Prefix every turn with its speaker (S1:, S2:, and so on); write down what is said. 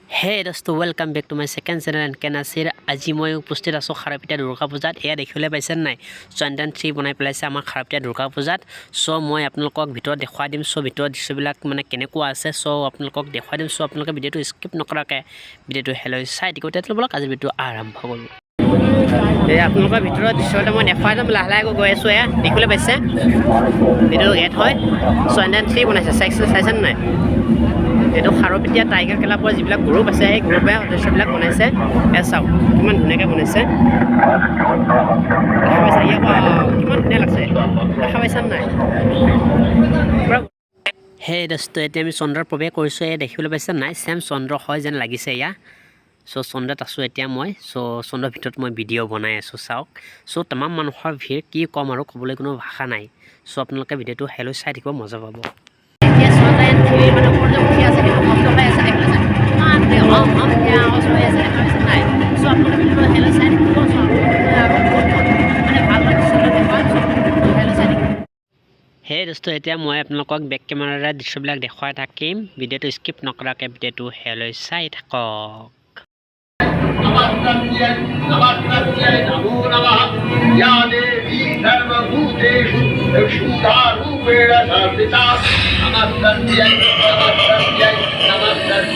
S1: হে দোস্ত welcome back to my second channel N K Nasir আজি মই উপস্থিত আছোঁ খাৰপিটিয়া দুৰ্গা পূজাত এয়া দেখিবলৈ পাইছে নাই চন্দন ট্ৰী বনাই পেলাইছে আমাৰ খাৰপিটিয়া দুৰ্গা পূজাত চ' মই আপোনালোকক ভিতৰত দেখুৱাই দিম চ' ভিতৰৰ দৃশ্যবিলাক মানে কেনেকুৱা আছে চ' আপোনালোকক দেখুৱাই দিম চ' আপোনালোকে ভিডিঅ'টো স্কিপ নকৰাকৈ ভিডিঅ'টো হেলৈ চাই দিব তেতিয়াহ'লে বলক আজি ভিডিঅ'টো আৰম্ভ কৰোঁ এই আপোনালোকৰ ভিতৰৰ দৃশ্যটো মই দেখুৱাই যাম লাহে লাহে গৈ আছোঁ এয়া দেখিবলৈ পাইছে ভিডিঅ'টো গেট হয় চন্দন ট্ৰী বনাইছে চাইছেনে নাই এইটো খাৰপিটিয়া টাইগাৰ ক্লাবৰ যিবিলাক গ্ৰুপ আছে সেই গ্ৰুপে সদস্যবিলাক বনাইছে এয়া চাওক কিমান ধুনীয়াকৈ বনাইছে দেখা পাইছা কিমান ধুনীয়া লাগছে দেখা পাইছা নাই সেই দোস্ত এতিয়া আমি চন্দ্ৰৰ প্ৰৱেশ কৰিছোঁ এয়া দেখিবলৈ পাইছে নাই চেম চন্দ্ৰ হয় যেন লাগিছে এয়া চ' চন্দ্ৰত আছোঁ এতিয়া মই চ' চন্দ্ৰৰ ভিতৰত মই ভিডিঅ' বনাই আছোঁ চাওক চ' তামাম মানুহৰ ভিৰ কি ক'ম আৰু ক'বলৈ কোনো ভাষা নাই চ' আপোনালোকে ভিডিঅ'টো হেলৈ চাই থাকিব মজা পাব এতিয়া চন্দ্ৰাই মানে ওপৰতে উঠি আছে কিন্তু শব্দ হৈ আছে দেখিলে যায় নাই চ' আপোনালোকে ভিডিঅ'টো হেলৈ চাই থাকিব মানে ভাল হেলৈ চাই থাকিব সেই দোস্ত এতিয়া মই আপোনালোকক বেক কেমেৰাৰে দৃশ্যবিলাক দেখুৱাই থাকিম ভিডিঅ'টো স্কিপ নকৰাকৈ ভিডিঅ'টো হেলৈ চাই থাকক
S2: नमस्तस्यै नमो नमः या देवी सर्वभूतेषु क्षुधारूपेण संस्थिता नमस्तस्यै नमस्तस्यै